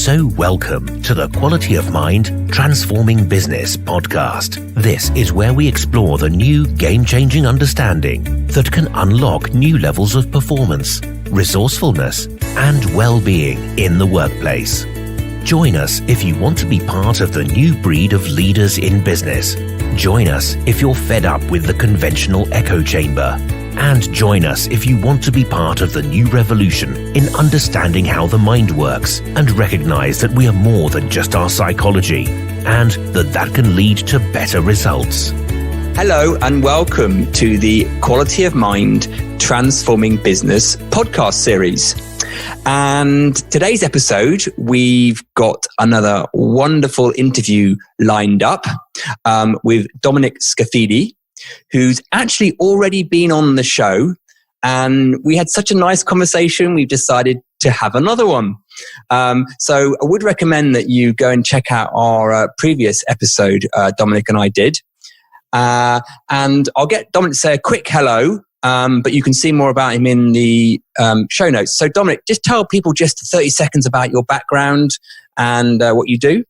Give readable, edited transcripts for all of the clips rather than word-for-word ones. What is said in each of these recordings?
So welcome to the Quality of Mind Transforming Business podcast. This is where we explore the new game-changing understanding that can unlock new levels of performance, resourcefulness, and well-being in the workplace. Join us if you want to be part of the new breed of leaders in business. Join us if you're fed up with the conventional echo chamber. And join us if you want to be part of the new revolution in understanding how the mind works and recognize that we are more than just our psychology and that can lead to better results. Hello and welcome to the Quality of Mind Transforming Business podcast series. And today's episode, we've got another wonderful interview lined up with Dominic Scaffidi, who's actually already been on the show. And we had such a nice conversation, we've decided to have another one. So I would recommend that you go and check out our previous episode Dominic and I did. And I'll get Dominic to say a quick hello, but you can see more about him in the show notes. So Dominic, just tell people just 30 seconds about your background and what you do.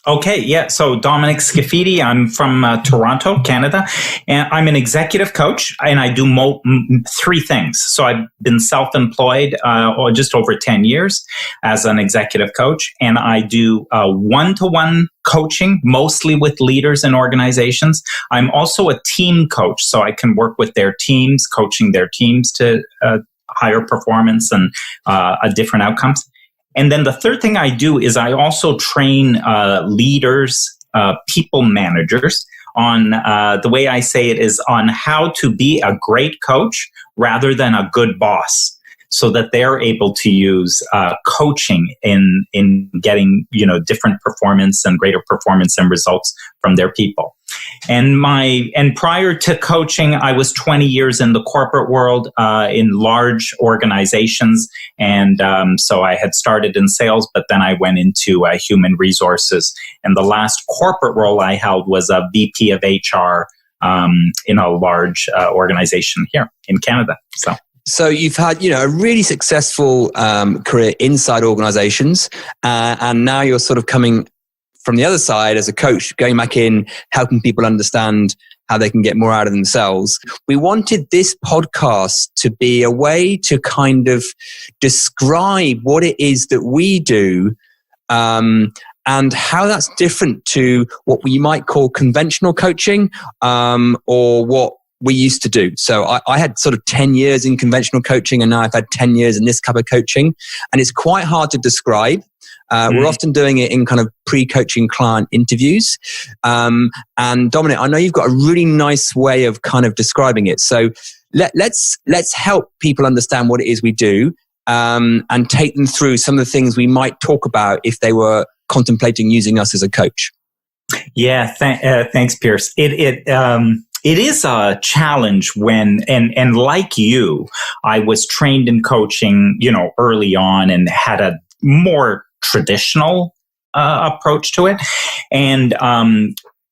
Okay, yeah. So Dominic Scaffidi, I'm from Toronto, Canada, and I'm an executive coach, and I do three things. So I've been self-employed just over 10 years as an executive coach, and I do one-to-one coaching, mostly with leaders and organizations. I'm also a team coach, so I can work with their teams, coaching their teams to higher performance and different outcomes. And then the third thing I do is I also train leaders, people managers on, the way I say it is on how to be a great coach rather than a good boss, so that they're able to use coaching in getting, different performance and greater performance and results from their people. And prior to coaching, I was 20 years in the corporate world, in large organizations. And so I had started in sales, but then I went into human resources. And the last corporate role I held was a VP of HR in a large organization here in Canada. So you've had, a really successful career inside organizations, and now you're sort of coming from the other side as a coach, going back in, helping people understand how they can get more out of themselves. We wanted this podcast to be a way to kind of describe what it is that we do, and how that's different to what we might call conventional coaching, or what we used to do. So I had sort of 10 years in conventional coaching, and now I've had 10 years in this type of coaching, and it's quite hard to describe. We're often doing it in kind of pre-coaching client interviews. And Dominic, I know you've got a really nice way of kind of describing it. So let's help people understand what it is we do, and take them through some of the things we might talk about if they were contemplating using us as a coach. Yeah, thanks, Piers. It is a challenge when, and like you, I was trained in coaching, early on and had a more traditional approach to it. And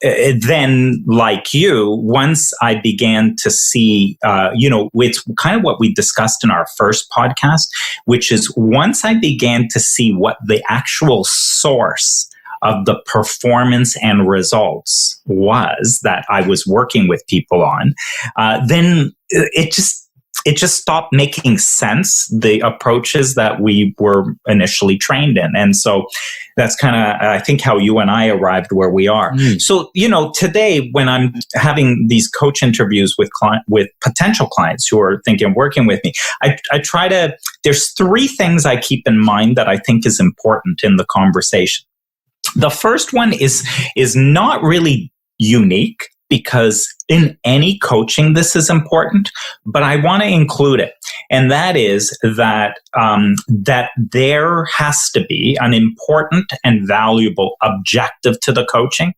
then, like you, once I began to see, it's kind of what we discussed in our first podcast, which is once I began to see what the actual source of the performance and results was that I was working with people on, then it just stopped making sense, the approaches that we were initially trained in. And so that's kind of, I think, how you and I arrived where we are. So, today when I'm having these coach interviews with potential clients who are thinking of working with me, I try to, there's three things I keep in mind that I think is important in the conversation. The first one is not really unique, because in any coaching, this is important, but I want to include it. And that is that there has to be an important and valuable objective to the coaching.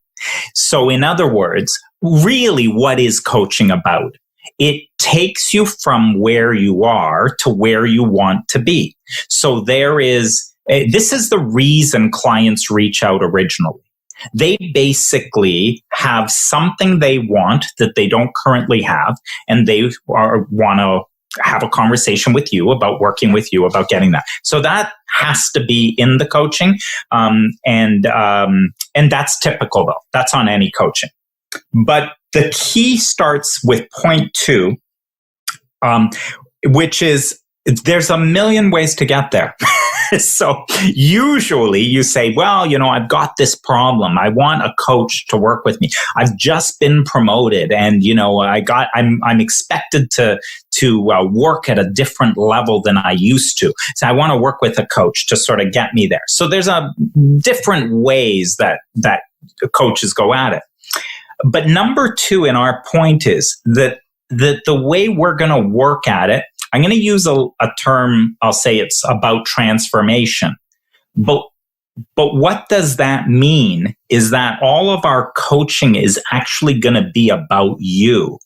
So in other words, really, what is coaching about? It takes you from where you are to where you want to be. So this is the reason clients reach out originally. They basically have something they want that they don't currently have, and they want to have a conversation with you about working with you about getting that. So that has to be in the coaching. And that's typical though. That's on any coaching. But the key starts with point 2, which is there's a million ways to get there. So usually you say, well, I've got this problem. I want a coach to work with me. I've just been promoted and, I'm expected to work at a different level than I used to. So I want to work with a coach to sort of get me there. So there's different ways that coaches go at it. But number 2 in our point is that the way we're going to work at it, I'm going to use a term, I'll say it's about transformation. But what does that mean is that all of our coaching is actually going to be about you.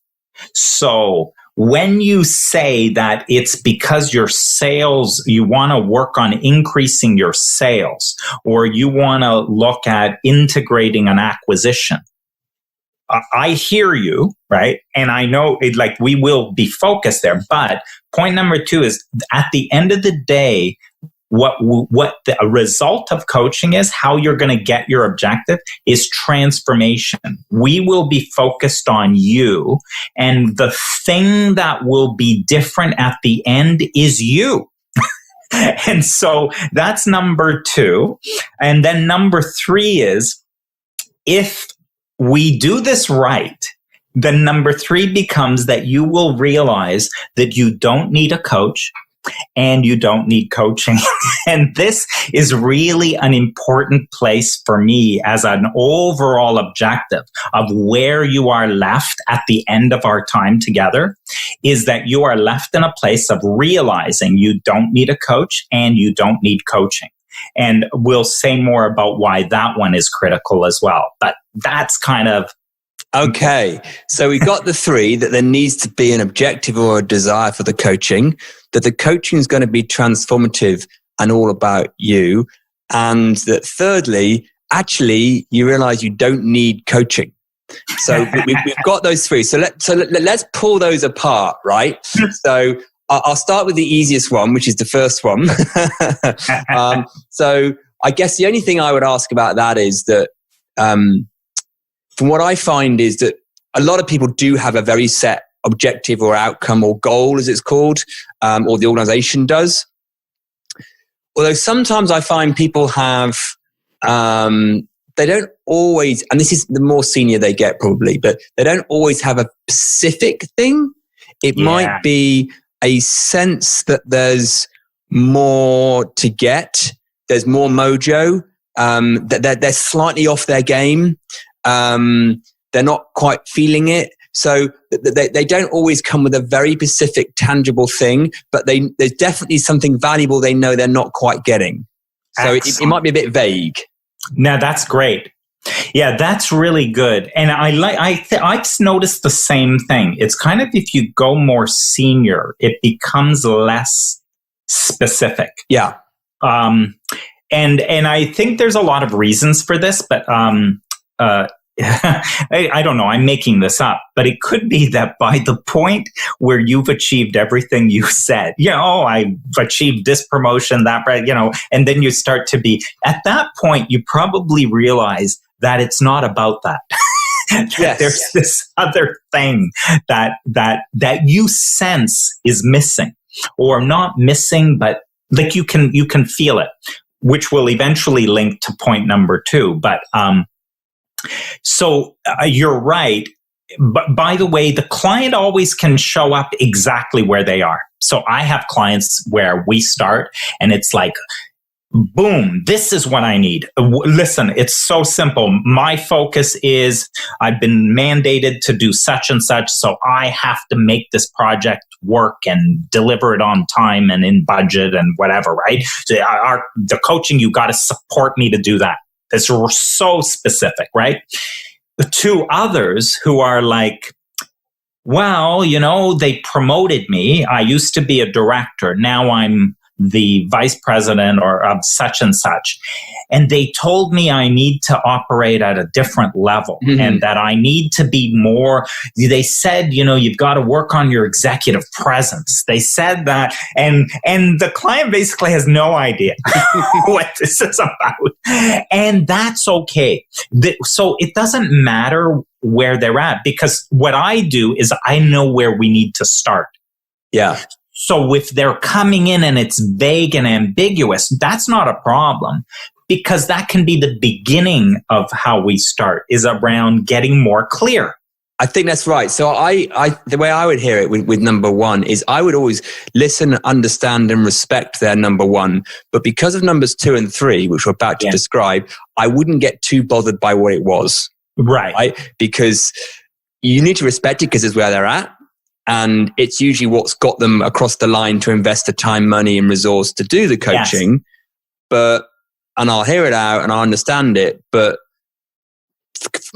So when you say that it's because your sales, you want to work on increasing your sales, or you want to look at integrating an acquisition, I hear you, right? And I know we will be focused there. But point number 2 is at the end of the day, what the result of coaching is, how you're going to get your objective is transformation. We will be focused on you. And the thing that will be different at the end is you. And so that's number 2. And then number 3 is, if we do this right, then number 3 becomes that you will realize that you don't need a coach and you don't need coaching. And this is really an important place for me as an overall objective of where you are left at the end of our time together, is that you are left in a place of realizing you don't need a coach and you don't need coaching. And we'll say more about why that one is critical as well. But that's kind of... Okay. So we got the 3, that there needs to be an objective or a desire for the coaching, that the coaching is going to be transformative and all about you. And that thirdly, actually, you realize you don't need coaching. So we've got those 3. So let's pull those apart, right? So I'll start with the easiest one, which is the first one. So I guess the only thing I would ask about that is that, from what I find is that a lot of people do have a very set objective or outcome or goal, as it's called, or the organization does. Although sometimes I find people have, they don't always, and this is the more senior they get probably, but they don't always have a specific thing. It might be a sense that there's more to get, there's more mojo, that they're slightly off their game, they're not quite feeling it. So they don't always come with a very specific, tangible thing, but there's definitely something valuable they know they're not quite getting. So it might be a bit vague. Now that's great. Yeah, that's really good. And I noticed the same thing. It's kind of, if you go more senior, it becomes less specific. Yeah. And I think there's a lot of reasons for this, but I don't know, I'm making this up, but it could be that by the point where you've achieved everything you said, I've achieved this promotion, that, and then you start to be, at that point, you probably realize that it's not about that. Yes. There's this other thing that you sense is missing, or not missing, but like you can feel it, which will eventually link to point number 2. But, so you're right. But by the way, the client always can show up exactly where they are. So I have clients where we start and it's like, boom, this is what I need. Listen, it's so simple. My focus is I've been mandated to do such and such, so I have to make this project work and deliver it on time and in budget and whatever, right? So the coaching, you got to support me to do that. It's so specific, right? The 2 others who are like, well, they promoted me. I used to be a director. Now I'm the vice president or of such and such. And they told me I need to operate at a different level and that I need to be more, they said, you've got to work on your executive presence. They said that. And the client basically has no idea what this is about. And that's okay. So it doesn't matter where they're at, because what I do is I know where we need to start. Yeah. So if they're coming in and it's vague and ambiguous, that's not a problem, because that can be the beginning of how we start, is around getting more clear. I think that's right. So the way I would hear it with number one is I would always listen, understand, and respect their number one. But because of numbers 2 and 3, which we're about to describe, I wouldn't get too bothered by what it was. Right? Because you need to respect it because it's where they're at. And it's usually what's got them across the line to invest the time, money, and resource to do the coaching. Yes. And I'll hear it out and I'll understand it. But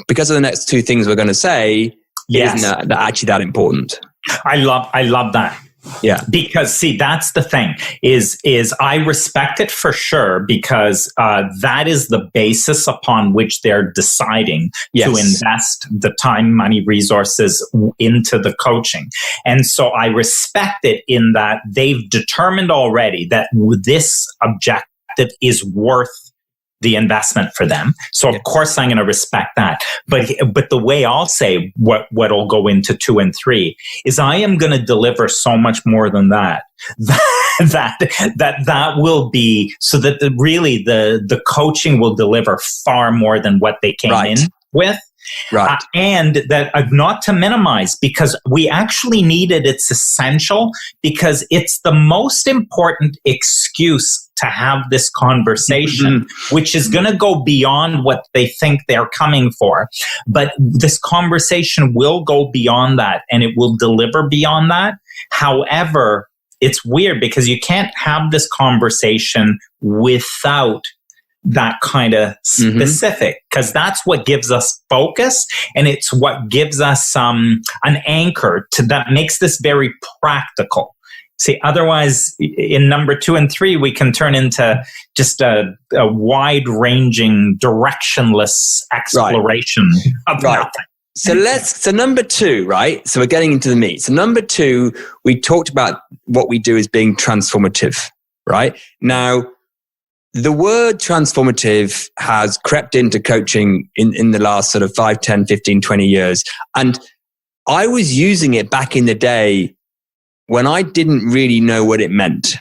because of the next 2 things we're going to say, it isn't actually that important. I love that. Yeah. Because see, that's the thing is I respect it for sure, because that is the basis upon which they're deciding to invest the time, money, resources into the coaching. And so I respect it in that they've determined already that this objective is worth the investment for them. So of course I'm going to respect that. But the way I'll say what'll go into 2 and 3 is I am going to deliver so much more than that. That will be so that the coaching will deliver far more than what they came in with. Right. And that not to minimize, because we actually need it. It's essential because it's the most important excuse to have this conversation, which is going to go beyond what they think they're coming for. But this conversation will go beyond that and it will deliver beyond that. However, it's weird because you can't have this conversation without that kind of specific, because that's what gives us focus and it's what gives us an anchor that makes this very practical. See, otherwise in number 2 and 3, we can turn into just a wide-ranging, directionless exploration of nothing. So number 2, right? So we're getting into the meat. So number 2, we talked about what we do as being transformative, right? Now, the word transformative has crept into coaching in the last sort of 5, 10, 15, 20 years. And I was using it back in the day when I didn't really know what it meant,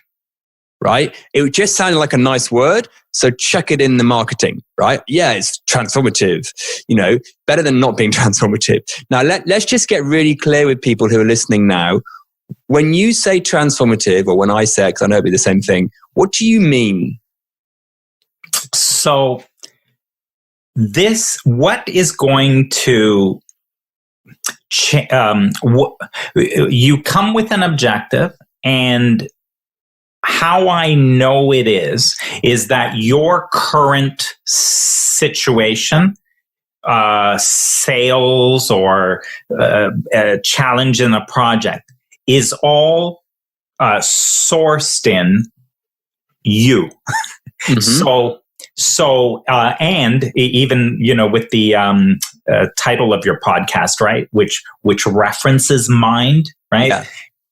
right? It just sounded like a nice word. So chuck it in the marketing, right? Yeah, it's transformative, better than not being transformative. Now, let's just get really clear with people who are listening now. When you say transformative, or when I say it, because I know it'll be the same thing, what do you mean? So what is going to you come with an objective, and how I know it is that your current situation, sales or a challenge in a project, is all sourced in you. So, and even, with the title of your podcast, right, which references mind, right? Yeah.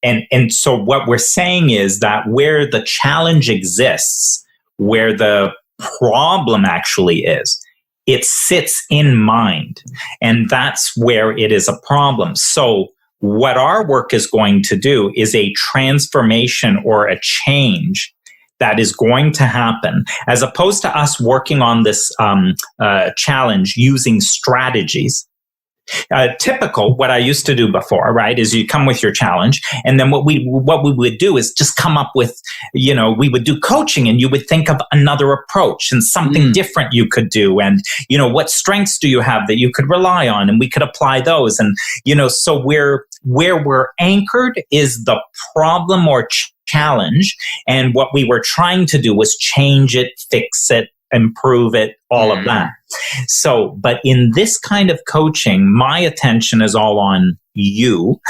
And so what we're saying is that where the challenge exists, where the problem actually is, it sits in mind, and that's where it is a problem. So what our work is going to do is a transformation or a change that is going to happen, as opposed to us working on this challenge using strategies. Typical, what I used to do before, right, is you come with your challenge, and then what we would do is just come up with, we would do coaching, and you would think of another approach and something different you could do, and what strengths do you have that you could rely on, and we could apply those, and so where we're anchored is the problem or challenge, and what we were trying to do was change it, fix it, improve it, all of that. So, but in this kind of coaching, my attention is all on you,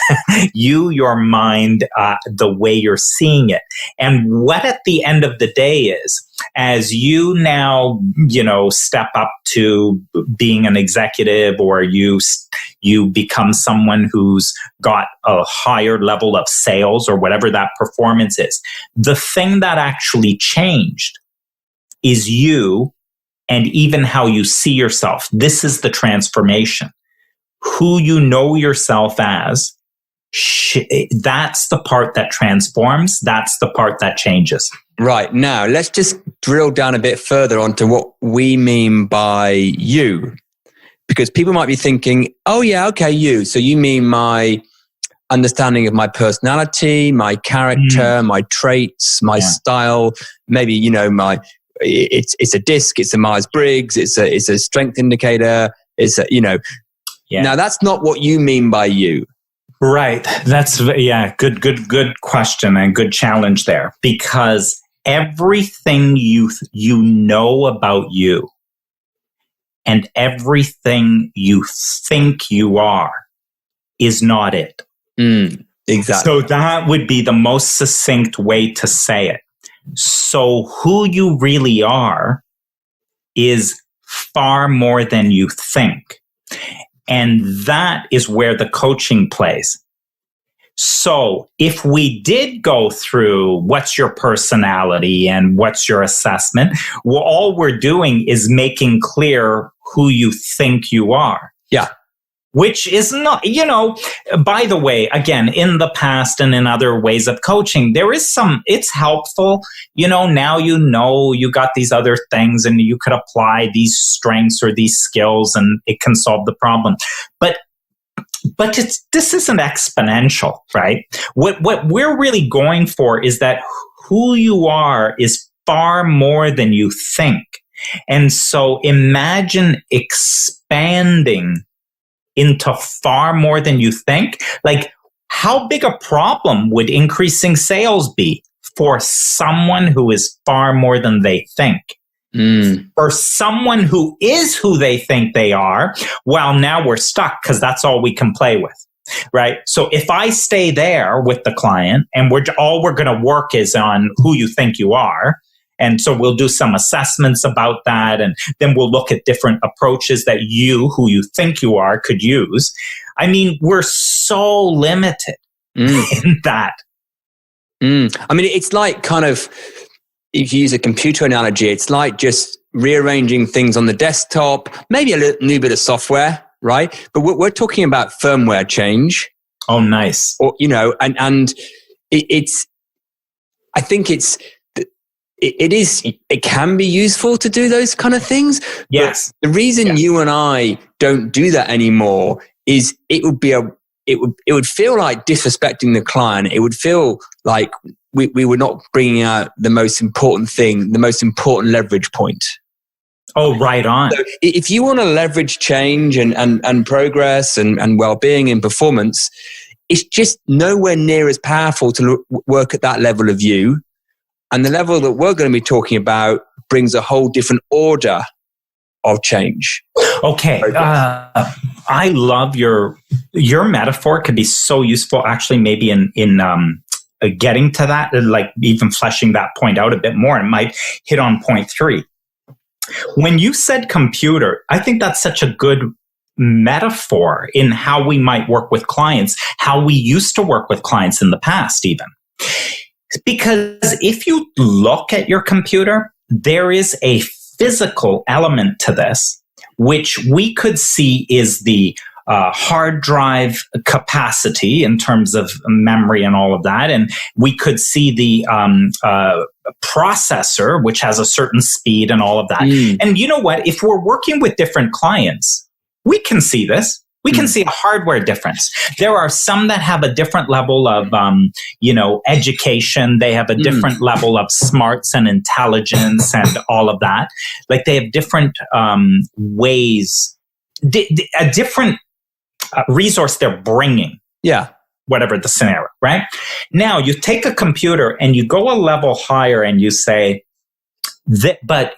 your mind, the way you're seeing it. And what at the end of the day is, as you now, step up to being an executive, or you become someone who's got a higher level of sales or whatever that performance is, the thing that actually changed is you, and even how you see yourself. This is the transformation. Who you know yourself as, that's the part that transforms. That's the part that changes. Right. Now, let's just drill down a bit further onto what we mean by you. Because people might be thinking, oh yeah, okay, you. So you mean my understanding of my personality, my character, my traits, my style, maybe, it's a DISC, it's a Myers-Briggs, it's a strength indicator, Now that's not what you mean by you. Right. That's, good question and good challenge there, because everything you know about you and everything you think you are is not it. Exactly. So that would be the most succinct way to say it. So who you really are is far more than you think. And that is where the coaching plays. So if we did go through what's your personality and what's your assessment, all we're doing is making clear who you think you are. Yeah. Which is not, by the way, again, in the past and in other ways of coaching, there is it's helpful, now you got these other things and you could apply these strengths or these skills and it can solve the problem. But this isn't exponential, right? What we're really going for is that who you are is far more than you think. And so imagine expanding into far more than you think. Like, how big a problem would increasing sales be for someone who is far more than they think? For someone who is who they think they are, well, now we're stuck because that's all we can play with, right? So if I stay there with the client and all we're going to work is on who you think you are, and so we'll do some assessments about that, and then we'll look at different approaches that who you think you are, could use. I mean, we're so limited in that. I mean, it's like kind of, if you use a computer analogy, it's like just rearranging things on the desktop, maybe a new bit of software, right? But we're talking about firmware change. Oh, nice. Or, and I think it can be useful to do those kind of things. Yes. But the reason you and I don't do that anymore is it would feel like disrespecting the client. It would feel like we were not bringing out the most important thing, the most important leverage point. Oh, right on. So if you want to leverage change and progress and well-being and performance, it's just nowhere near as powerful to work at that level of you. And the level that we're going to be talking about brings a whole different order of change. Okay. I love your metaphor. Could be so useful, actually, maybe in getting to that, like even fleshing that point out a bit more. It might hit on point 3. When you said computer, I think that's such a good metaphor in how we might work with clients, how we used to work with clients in the past even. Because if you look at your computer, there is a physical element to this, which we could see is the hard drive capacity in terms of memory and all of that. And we could see the processor, which has a certain speed and all of that. And you know what? If we're working with different clients, we can see this. We can see a hardware difference. There are some that have a different level of, education. They have a different level of smarts and intelligence and all of that. Like they have different ways, a different resource they're bringing. Yeah. Whatever the scenario, right? Now you take a computer and you go a level higher and you say, but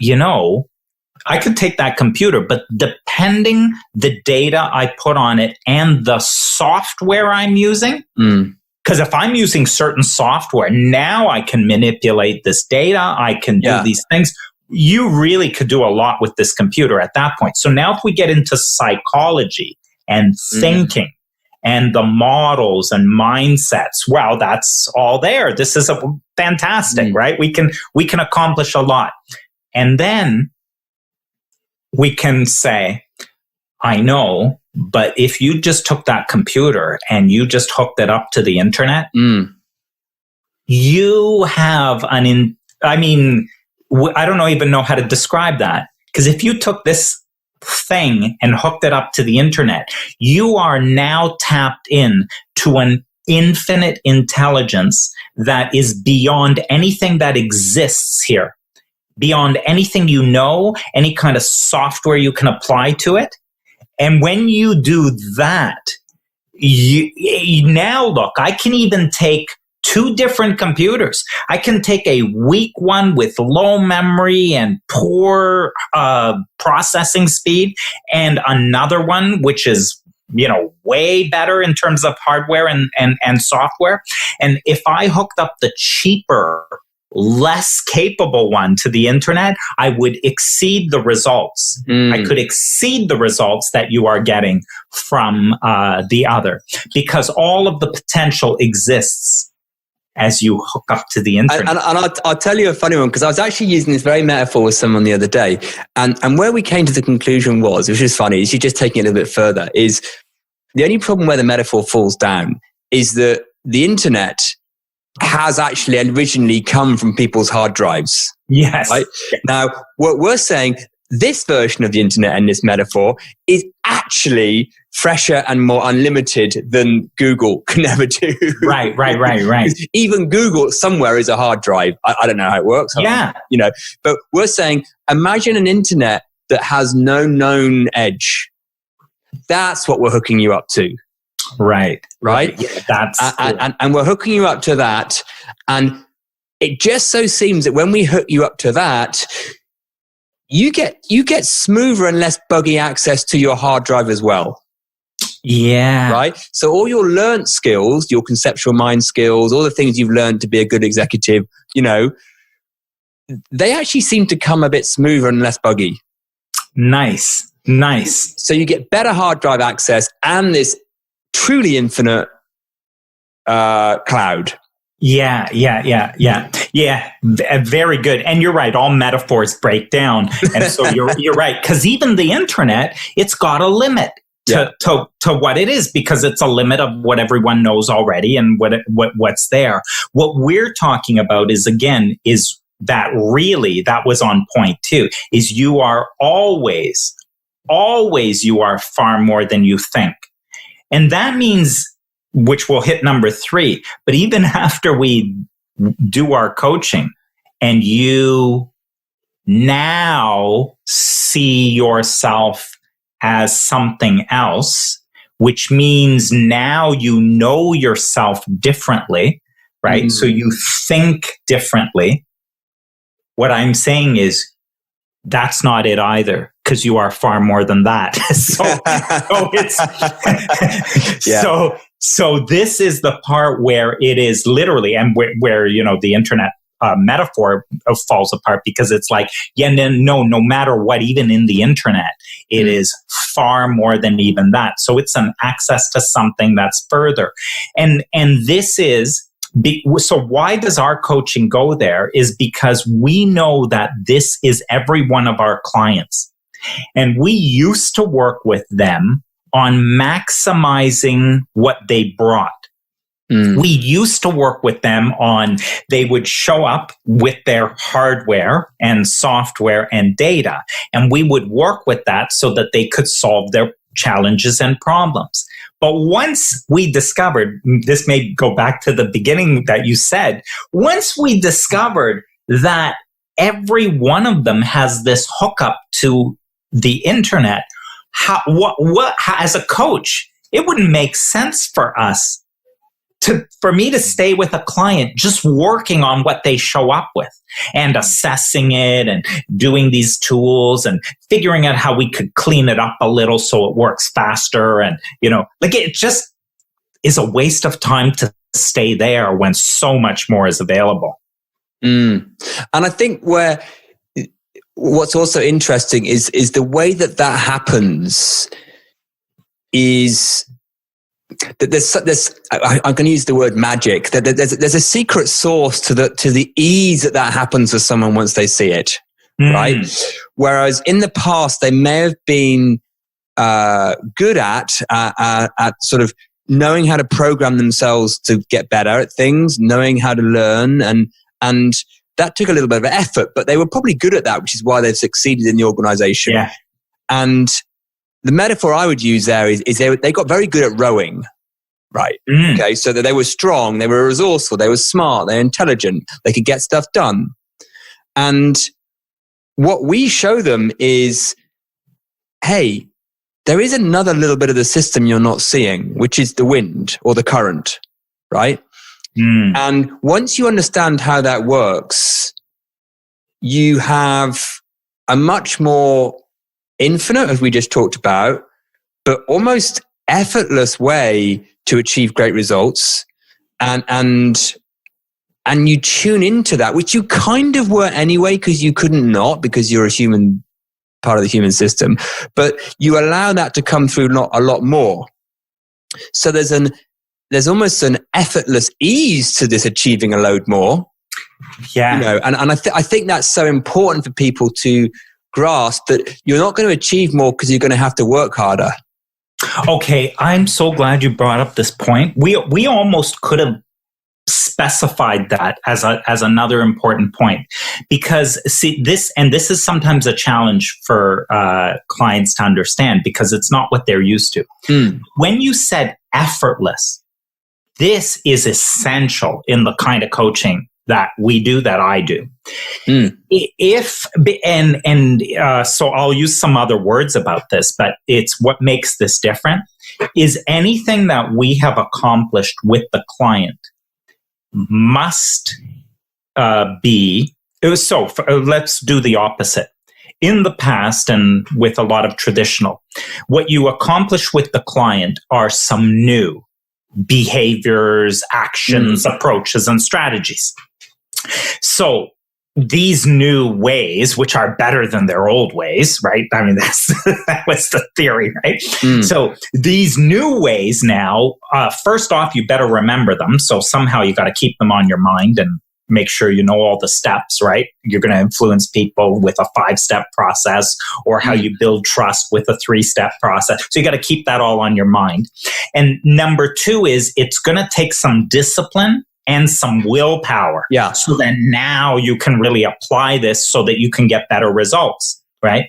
I could take that computer, but depending the data I put on it and the software I'm using, because if I'm using certain software, now I can manipulate this data. I can do these things. You really could do a lot with this computer at that point. So now if we get into psychology and thinking and the models and mindsets, well, that's all there. This is fantastic, right? We can accomplish a lot. And then we can say, I know, but if you just took that computer and you just hooked it up to the internet, you have I don't even know how to describe that. Because if you took this thing and hooked it up to the internet, you are now tapped in to an infinite intelligence that is beyond anything that exists here, beyond anything you know, any kind of software you can apply to it. And when you do that, now look, I can even take 2 different computers. I can take a weak one with low memory and poor processing speed, and another one which is, way better in terms of hardware and software. And if I hooked up the cheaper, less capable one to the internet, I would exceed the results. I could exceed the results that you are getting from the other, because all of the potential exists as you hook up to the internet. And I'll tell you a funny one, because I was actually using this very metaphor with someone the other day. And where we came to the conclusion was, which is funny, is you're just taking it a little bit further, is the only problem where the metaphor falls down is that the internet has actually originally come from people's hard drives. Yes. Right? Now, what we're saying, this version of the internet and this metaphor is actually fresher and more unlimited than Google can ever do. Right. Even Google somewhere is a hard drive. I don't know how it works. But we're saying, imagine an internet that has no known edge. That's what we're hooking you up to. Right. Yeah, that's and we're hooking you up to that. And it just so seems that when we hook you up to that, you get smoother and less buggy access to your hard drive as well. Yeah. Right? So all your learned skills, your conceptual mind skills, all the things you've learned to be a good executive, they actually seem to come a bit smoother and less buggy. Nice. So you get better hard drive access and this truly infinite cloud. Yeah. Very good. And you're right. All metaphors break down. And so you're right. Because even the internet, it's got a limit to what it is, because it's a limit of what everyone knows already and what's there. What we're talking about is that was on point too, is you are always you are far more than you think. And that means, which will hit number 3, but even after we do our coaching and you now see yourself as something else, which means now you know yourself differently, right? So you think differently. What I'm saying is, that's not it either, because you are far more than that. So this is the part where it is literally, and where the internet metaphor falls apart, because it's like, no matter what, even in the internet, it is far more than even that. So it's an access to something that's further, and this is. So why does our coaching go there? Is because we know that this is every one of our clients. And we used to work with them on maximizing what they brought. We used to work with them on, they would show up with their hardware and software and data, and we would work with that so that they could solve their challenges and problems. But once we discovered, this may go back to the beginning that you said, once we discovered that every one of them has this hookup to the internet, how, as a coach, it wouldn't make sense for us for me to stay with a client, just working on what they show up with and assessing it and doing these tools and figuring out how we could clean it up a little so it works faster. And, like it just is a waste of time to stay there when so much more is available. And I think what's also interesting is the way that happens is that there's I'm going to use the word magic, that there's a secret sauce to the ease that happens to someone once they see it, right? Whereas in the past they may have been good at sort of knowing how to program themselves to get better at things, knowing how to learn, and that took a little bit of effort, but they were probably good at that, which is why they've succeeded in the organization. Yeah. And the metaphor I would use there is they got very good at rowing, right? Okay, so that they were strong, they were resourceful, they were smart, they're intelligent, they could get stuff done. And what we show them is, hey, there is another little bit of the system you're not seeing, which is the wind or the current, right? And once you understand how that works, you have a much more infinite, as we just talked about, but almost effortless way to achieve great results. And you tune into that, which you kind of were anyway, because you couldn't not, because you're a human, part of the human system. But you allow that to come through a lot more. So there's almost an effortless ease to this achieving a load more. Yeah. And I think that's so important for people to grasp, that you're not going to achieve more because you're going to have to work harder. Okay, I'm so glad you brought up this point. We almost could have specified that as another important point, because see, this is sometimes a challenge for clients to understand, because it's not what they're used to. When you said effortless, this is essential in the kind of coaching that we do, that I do. So I'll use some other words about this, but it's what makes this different is anything that we have accomplished with the client must be. So let's do the opposite. In the past, and with a lot of traditional, what you accomplish with the client are some new behaviors, actions, approaches, and strategies. So these new ways, which are better than their old ways, right? I mean, that was the theory, right? So these new ways now, first off, you better remember them. So somehow you got to keep them on your mind and make sure you know all the steps, right? You're going to influence people with a 5-step process, or how you build trust with a 3-step process. So you got to keep that all on your mind. And number 2 is it's going to take some discipline and some willpower. Yeah. So then now you can really apply this so that you can get better results, right?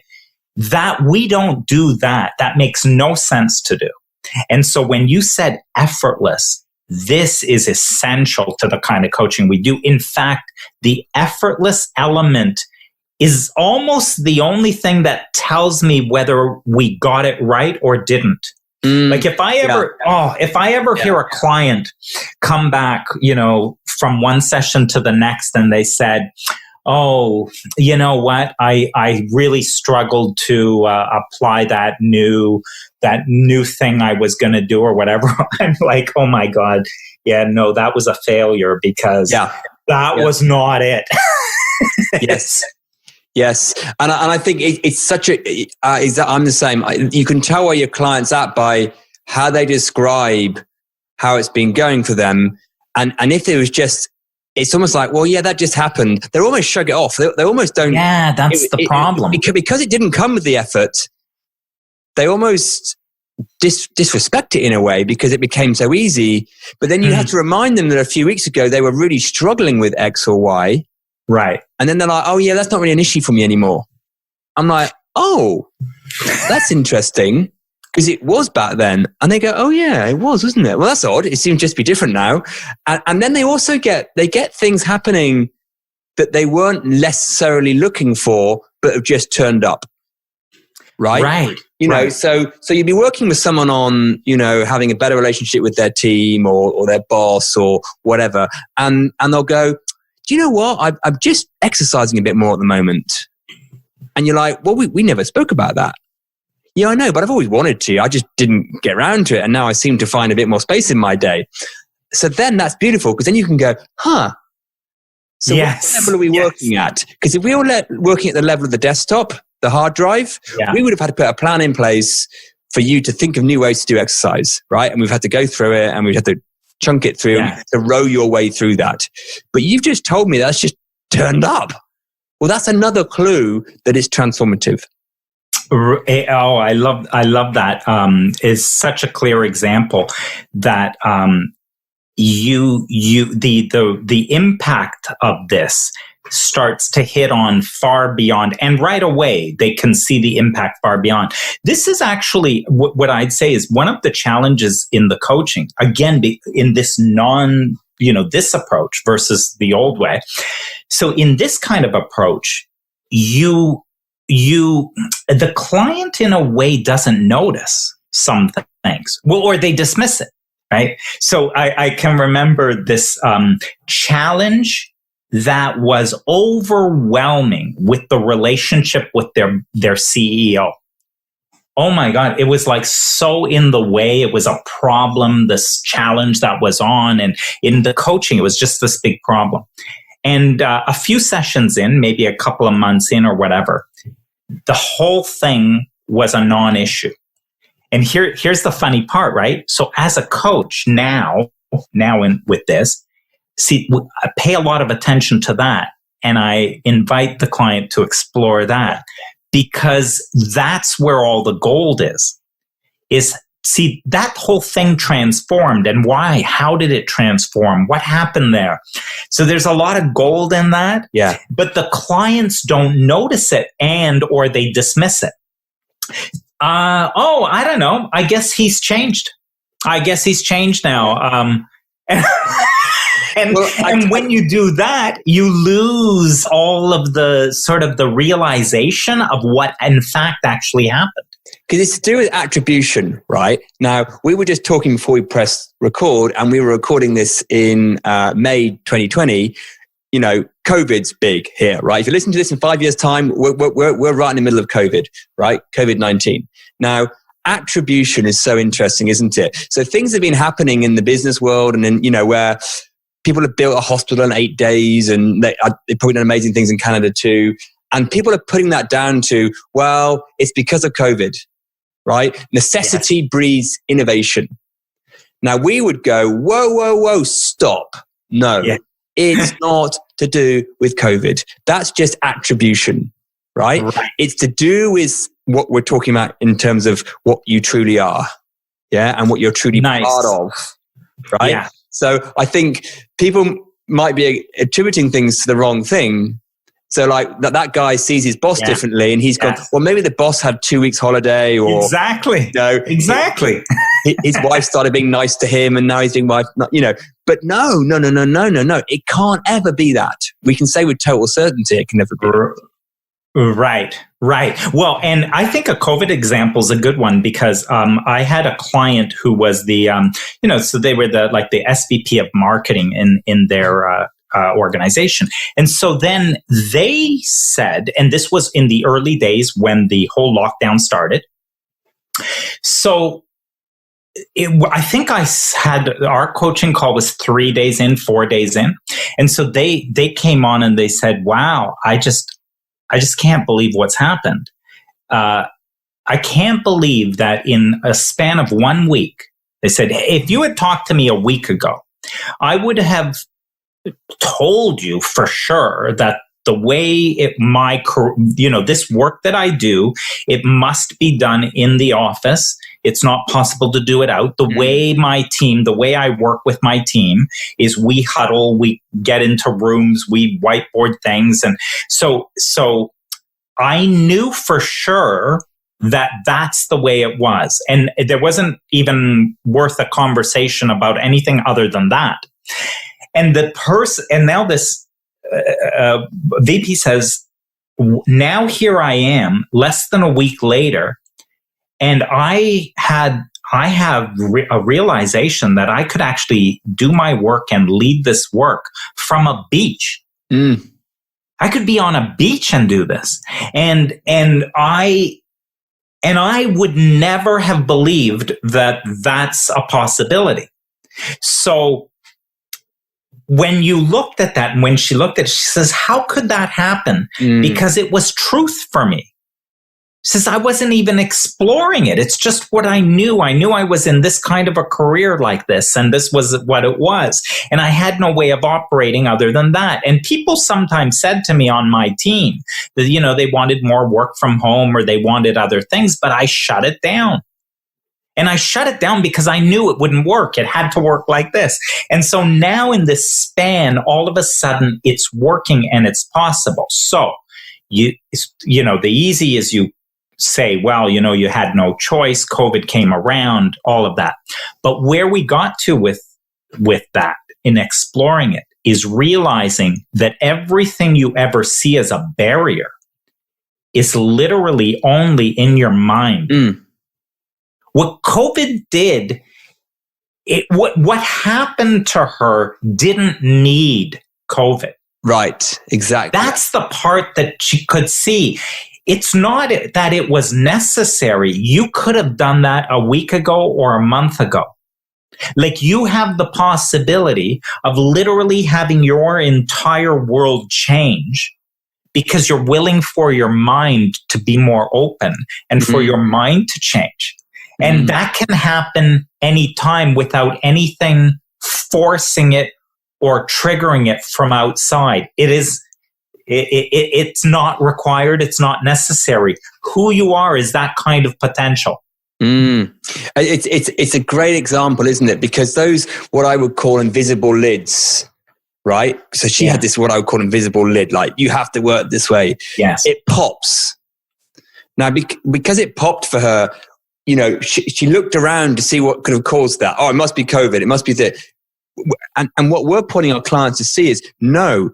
That we don't do that. That makes no sense to do. And so when you said effortless, this is essential to the kind of coaching we do. In fact, the effortless element is almost the only thing that tells me whether we got it right or didn't. Like if I ever hear a client come back, from one session to the next, and they said, oh, you know what? I really struggled to apply that new thing I was going to do or whatever. I'm like, oh my God. Yeah, no, that was a failure, because that was not it. Yes. And I think it's such I'm the same. You can tell where your client's at by how they describe how it's been going for them. And if it was just, it's almost like, well, yeah, that just happened. They almost shrug it off. They almost don't. Yeah, that's the problem. Because it didn't come with the effort, they almost disrespect it in a way, because it became so easy. But then you have to remind them that a few weeks ago, they were really struggling with X or Y. Right. And then they're like, oh yeah, that's not really an issue for me anymore. I'm like, oh, that's interesting, because it was back then. And they go, oh yeah, it was, wasn't it? Well, that's odd. It seems just to be different now. And then they also get things happening that they weren't necessarily looking for, but have just turned up. right? Right. You know, right. so you'd be working with someone on, you know, having a better relationship with their team or their boss or whatever. And they'll go, do you know what? I'm just exercising a bit more at the moment. And you're like, well, we never spoke about that. Yeah, I know, but I've always wanted to. I just didn't get around to it. And now I seem to find a bit more space in my day. So then that's beautiful, because then you can go, so what level are we working at? Because if we were working at the level of the desktop, the hard drive, we would have had to put a plan in place for you to think of new ways to do exercise, right? And we've had to go through it, and we've had to chunk it through to row your way through that. But you've just told me that's just turned up. Well, that's another clue that it's transformative. Oh, I love that. Is such a clear example that the impact of this starts to hit on far beyond, and right away they can see the impact far beyond. This is actually what I'd say is one of the challenges in the coaching, again, in this this approach versus the old way. So in this kind of approach, the client in a way doesn't notice some things, or they dismiss it, right? So I can remember this challenge that was overwhelming with the relationship with their CEO. Oh my God, it was like so in the way. It was a problem, this challenge that was on. And in the coaching, it was just this big problem. And a few sessions in, maybe a couple of months in or whatever, the whole thing was a non-issue. And here's the funny part, right? So as a coach now with this, see, I pay a lot of attention to that. And I invite the client to explore that, because that's where all the gold is. See, that whole thing transformed, and why? How did it transform? What happened there? So there's a lot of gold in that. Yeah. But the clients don't notice it, or they dismiss it. I don't know. I guess he's changed. Now. And when you do that, you lose all of the sort of the realization of what in fact actually happened. Because it's to do with attribution, right? Now, we were just talking before we pressed record, and we were recording this in May 2020. You know, COVID's big here, right? If you listen to this in 5 years' time, we're right in the middle of COVID, right? COVID-19. Now, attribution is so interesting, isn't it? So things have been happening in the business world, and then, you know, where people have built a hospital in 8 days, and they've probably done amazing things in Canada too. And people are putting that down to, well, it's because of COVID, right? Necessity breeds innovation. Now we would go, whoa, stop. No, it's not to do with COVID. That's just attribution, right? It's to do with what we're talking about in terms of what you truly are. Yeah. And what you're truly part of, right? Yeah. So I think people might be attributing things to the wrong thing. So like that guy sees his boss differently, and he's gone, well, maybe the boss had 2 weeks holiday, or exactly. Exactly. His wife started being nice to him, and now he's being wife, but no. It can't ever be that. We can say with total certainty it can never be. Right. Well, and I think a COVID example is a good one, because I had a client who was the, so they were the SVP of marketing in their organization. And so then they said, and this was in the early days when the whole lockdown started. So I think our coaching call was 3 days in, 4 days in. And so they came on and they said, wow, I just can't believe what's happened. I can't believe that in a span of 1 week, they said, if you had talked to me a week ago, I would have told you for sure that the way this work that I do, it must be done in the office. It's not possible to do it out. The way I work with my team is we huddle, we get into rooms, we whiteboard things. And so I knew for sure that that's the way it was. And there wasn't even worth a conversation about anything other than that. And now this VP says, now here I am, less than a week later, and I have a realization that I could actually do my work and lead this work from a beach. I could be on a beach and do this. And I would never have believed that that's a possibility. So when you looked at that, and when she looked at it, she says, how could that happen? Because it was truth for me. She says, I wasn't even exploring it. It's just what I knew. I knew I was in this kind of a career like this, and this was what it was. And I had no way of operating other than that. And people sometimes said to me on my team that, you know, they wanted more work from home or they wanted other things, but I shut it down. And I shut it down because I knew it wouldn't work. It had to work like this. And so now in this span, all of a sudden it's working and it's possible. So, you know, the easy is you say, well, you know, you had no choice. COVID came around, all of that. But where we got to with that in exploring it is realizing that everything you ever see as a barrier is literally only in your mind. What COVID did, what happened to her didn't need COVID. Right, exactly. That's the part that she could see. It's not that it was necessary. You could have done that a week ago or a month ago. Like, you have the possibility of literally having your entire world change because you're willing for your mind to be more open and for your mind to change. And that can happen anytime without anything forcing it or triggering it from outside. It's not required. It's not necessary. Who you are is that kind of potential. It's a great example, isn't it? Because those, what I would call invisible lids, right? So she had this, what I would call invisible lid, like, you have to work this way. Yes. It pops. Now, because it popped for her, you know, she looked around to see what could have caused that. Oh, it must be COVID. It must be that. And what we're pointing our clients to see is, no,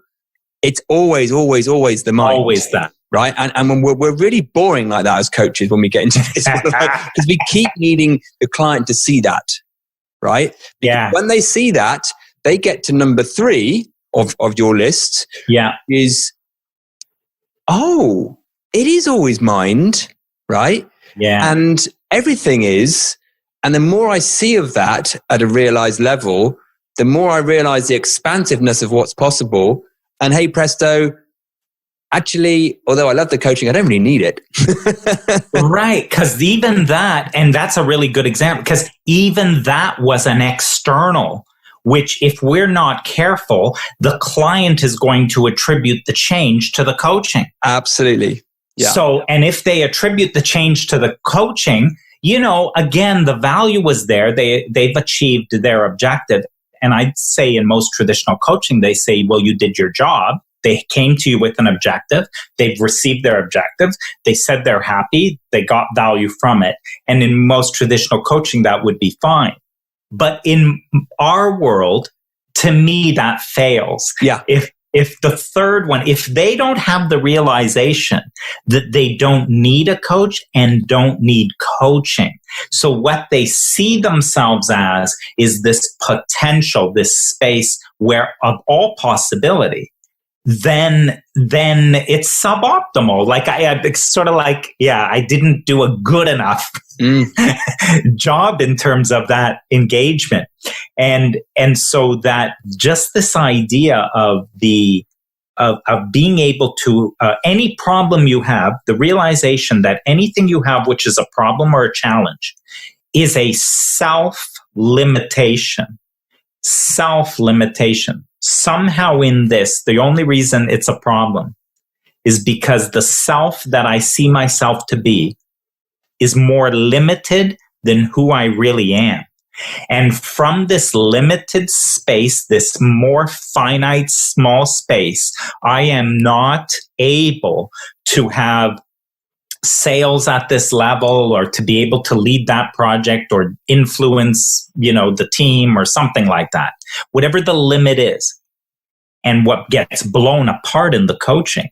it's always the mind. Always that. Right? And when we're really boring like that as coaches when we get into this, because we keep needing the client to see that, right? Because when they see that, they get to number 3 of your list. Is, oh, it is always mind, right? And everything is. And the more I see of that at a realized level, the more I realize the expansiveness of what's possible. And hey, presto, actually, although I love the coaching, I don't really need it. Right. Because even that, and that's a really good example, because even that was an external, which if we're not careful, the client is going to attribute the change to the coaching. Absolutely. Yeah. So, and if they attribute the change to the coaching, you know, again, the value was there. They've achieved their objective. And I'd say in most traditional coaching, they say, well, you did your job. They came to you with an objective. They've received their objective. They said they're happy. They got value from it. And in most traditional coaching, that would be fine. But in our world, to me, that fails. Yeah. If the third one, if they don't have the realization that they don't need a coach and don't need coaching, so what they see themselves as is this potential, this space where of all possibility, then it's suboptimal. Like it's sort of like, I didn't do a good enough job in terms of that engagement. And so that just this idea of of being able to, any problem you have, the realization that anything you have, which is a problem or a challenge, is a self-limitation. Somehow in this, the only reason it's a problem is because the self that I see myself to be is more limited than who I really am. And from this limited space, this more finite, small space, I am not able to have sales at this level or to be able to lead that project or influence, the team or something like that. Whatever the limit is. And what gets blown apart in the coaching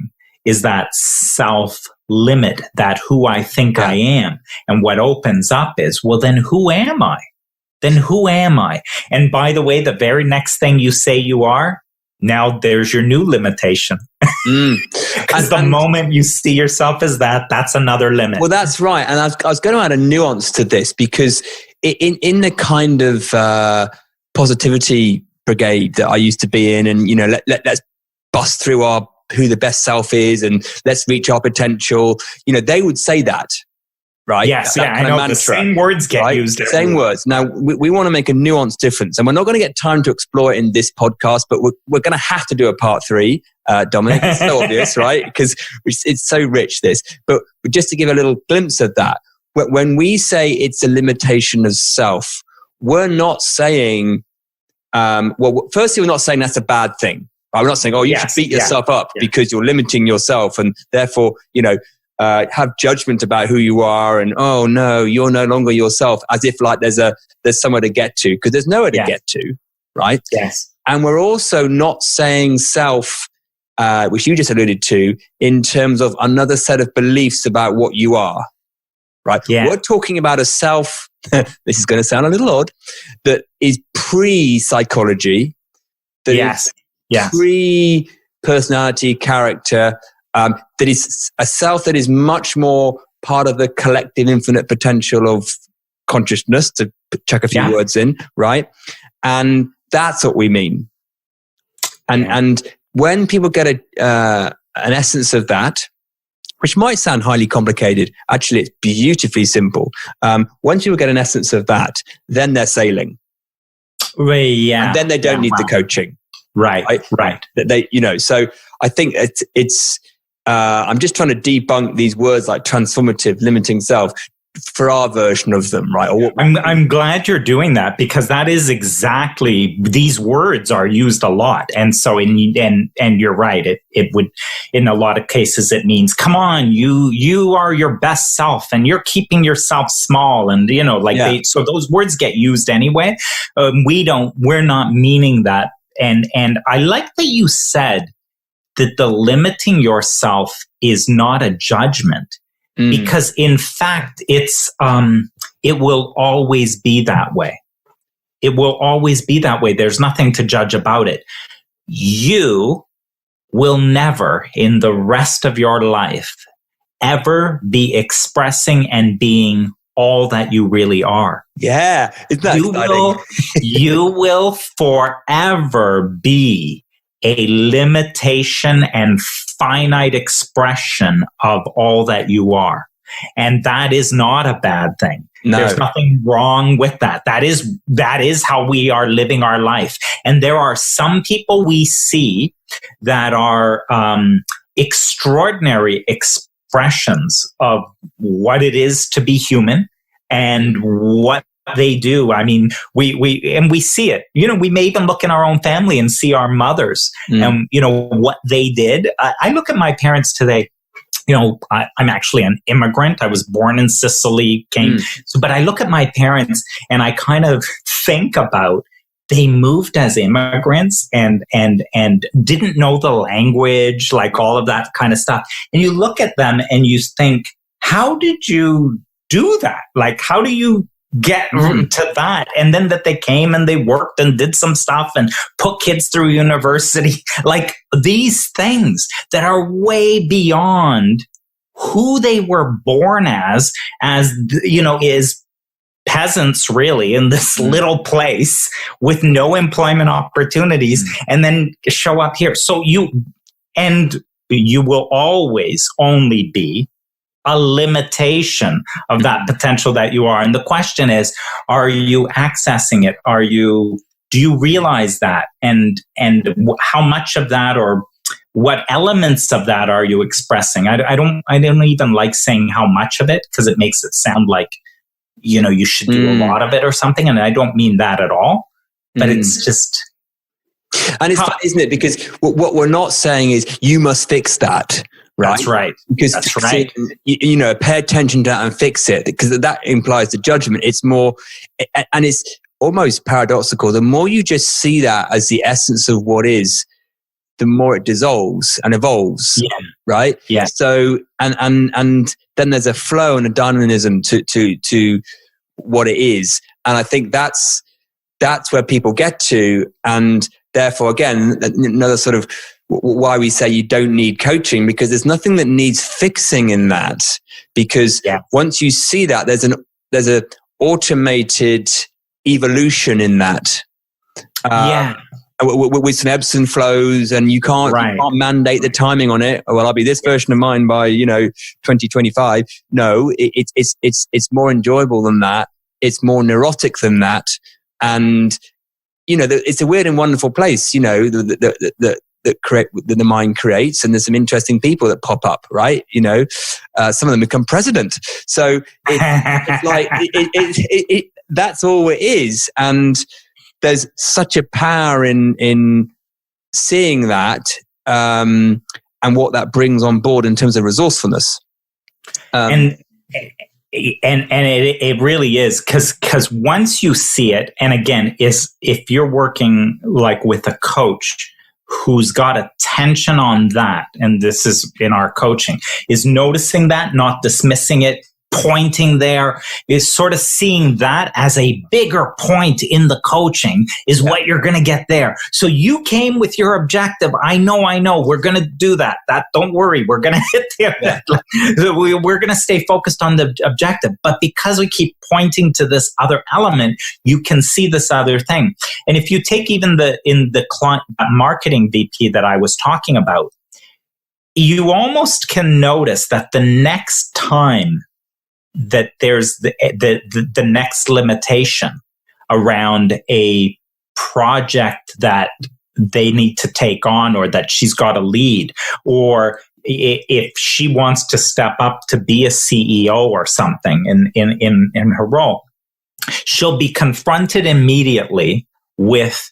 is that self limit, that who I think I am. And what opens up is, well, then who am I? Then who am I? And by the way, the very next thing you say you are, now there's your new limitation. Because the moment you see yourself as that, that's another limit. Well, that's right. And I was going to add a nuance to this, because in the kind of positivity brigade that I used to be in, and let's bust through who the best self is, and let's reach our potential. They would say that, right? Yes, I know. Mantra, the same words get used. Same words. Now we want to make a nuanced difference, and we're not going to get time to explore it in this podcast, but we're going to have to do a part 3. Dominic, it's so obvious, right? Because it's so rich, this. But just to give a little glimpse of that, when we say it's a limitation of self, we're not saying, firstly, we're not saying that's a bad thing. Right? We're not saying, you should beat yourself up because you're limiting yourself, and therefore, have judgment about who you are, and oh no, you're no longer yourself, as if like there's somewhere to get to, because there's nowhere to get to, right? Yes. And we're also not saying self, which you just alluded to, in terms of another set of beliefs about what you are, right? Yeah. We're talking about a self, this is going to sound a little odd, that is pre-psychology, that is pre-personality, character, that is a self that is much more part of the collective infinite potential of consciousness, to chuck a few words in, right? And that's what we mean. And when people get an essence of that, which might sound highly complicated, actually it's beautifully simple. Once people get an essence of that, then they're sailing. Yeah. And then they don't need the coaching. Right. They, so I think it's I'm just trying to debunk these words like transformative, limiting self, for our version of them, right? I'm glad you're doing that, because that is exactly, these words are used a lot. And so and you're right. It would, in a lot of cases, it means, come on, you are your best self and you're keeping yourself small. And, so those words get used anyway. We're not meaning that. And I like that you said that the limiting yourself is not a judgment. Because in fact, it will always be that way. It will always be that way. There's nothing to judge about it. You will never, in the rest of your life, ever be expressing and being all that you really are. Yeah, isn't that exciting? You will forever be a limitation and finite expression of all that you are. And that is not a bad thing. No. There's nothing wrong with that. That is how we are living our life. And there are some people we see that are extraordinary expressions of what it is to be human and what they do. I mean, we see it. We may even look in our own family and see our mothers and, what they did. I look at my parents today. I'm actually an immigrant. I was born in Sicily, but I look at my parents and I kind of think about, they moved as immigrants and didn't know the language, like all of that kind of stuff. And you look at them and you think, how did you do that? Like, how do you get to that? And then that they came and they worked and did some stuff and put kids through university, like these things that are way beyond who they were born as is peasants really in this little place with no employment opportunities, and then show up here. So you will always only be a limitation of that potential that you are. And the question is, are you accessing it? Do you realize that? And how much of that, or what elements of that are you expressing? I don't even like saying how much of it, because it makes it sound like, you should do a lot of it or something. And I don't mean that at all, but it's just. And it's fun, isn't it? Because what we're not saying is you must fix that. Right? That's right. Because that's right. Pay attention to that and fix it, because that implies the judgment. It's more, and it's almost paradoxical. The more you just see that as the essence of what is, the more it dissolves and evolves. Yeah. Right. Yeah. So, and then there's a flow and a dynamism to what it is. And I think that's where people get to. And therefore, again, another sort of why we say you don't need coaching, because there's nothing that needs fixing in that. Because once you see that, there's a automated evolution in that. With some ebbs and flows, and you can't mandate the timing on it. Well, I'll be this version of mine by 2025. No, it's more enjoyable than that. It's more neurotic than that, and it's a weird and wonderful place. That the mind creates, and there's some interesting people that pop up, right? Some of them become president. So it's like that's all it is, and there's such a power in seeing that, and what that brings on board in terms of resourcefulness. And it really is, because once you see it, and again, if you're working like with a coach who's got attention on that, and this is in our coaching, is noticing that, not dismissing it, pointing there, is sort of seeing that as a bigger point in the coaching is what you're going to get there. So you came with your objective. I know. We're going to do that. Don't worry. We're going to hit there. We're going to stay focused on the objective. But because we keep pointing to this other element, you can see this other thing. And if you take even in the client marketing VP that I was talking about, you almost can notice that the next time that there's the next limitation around a project that they need to take on, or that she's got to lead, or if she wants to step up to be a CEO or something in her role, she'll be confronted immediately with,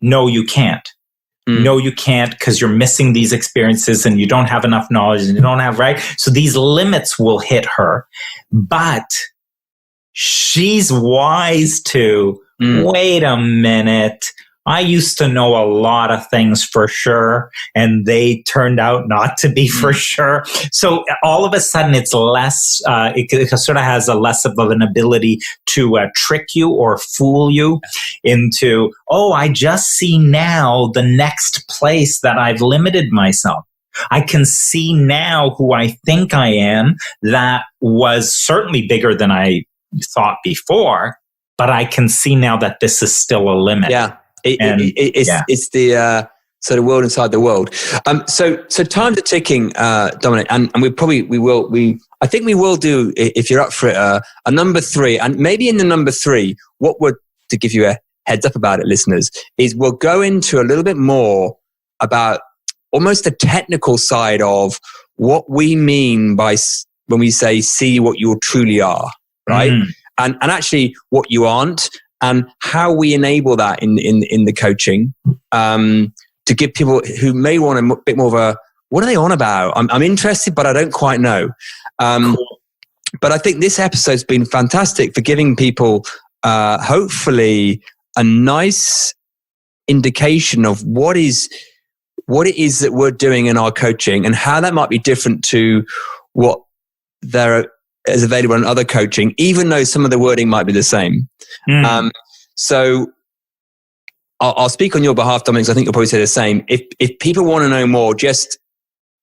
no, you can't. No, you can't, because you're missing these experiences and you don't have enough knowledge and you don't have, right? So these limits will hit her, but she's wise to, wait a minute. I used to know a lot of things for sure, and they turned out not to be for sure. So all of a sudden it's less, it sort of has a less of an ability to trick you or fool you into, I just see now the next place that I've limited myself. I can see now who I think I am. That was certainly bigger than I thought before, but I can see now that this is still a limit. Yeah. It's the sort of world inside the world. So time's are ticking, Dominic, and I think we will do, if you're up for it, a number 3, and maybe in the number 3, what would, to give you a heads up about it, listeners, is we'll go into a little bit more about almost the technical side of what we mean by when we say see what you truly are, right? And actually what you aren't, and how we enable that in the coaching, to give people who may want a bit more of a, what are they on about? I'm interested, but I don't quite know. Cool. But I think this episode's been fantastic for giving people, hopefully, a nice indication of what it is that we're doing in our coaching, and how that might be different to what there is available in other coaching, even though some of the wording might be the same. So I'll speak on your behalf, Dominic, I think you'll probably say the same. If people want to know more, just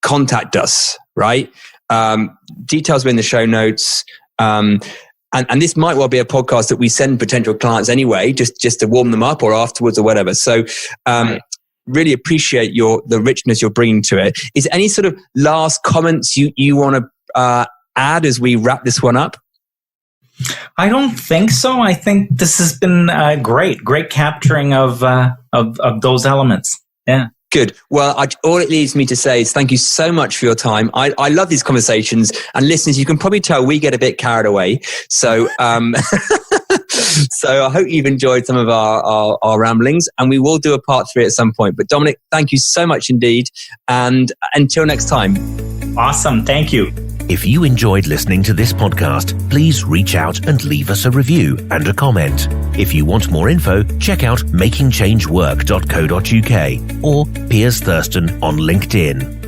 contact us, right? Details are in the show notes. And this might well be a podcast that we send potential clients anyway, just to warm them up, or afterwards or whatever. So really appreciate the richness you're bringing to it. Is there any sort of last comments you want to add as we wrap this one up? I don't think so. I think this has been great capturing of those elements. Yeah. Good. Well, all it leaves me to say is thank you so much for your time. I love these conversations, and listeners, you can probably tell we get a bit carried away. So, so I hope you've enjoyed some of our ramblings, and we will do a part 3 at some point. But Dominic, thank you so much indeed. And until next time. Awesome. Thank you. If you enjoyed listening to this podcast, please reach out and leave us a review and a comment. If you want more info, check out makingchangework.co.uk or Piers Thurston on LinkedIn.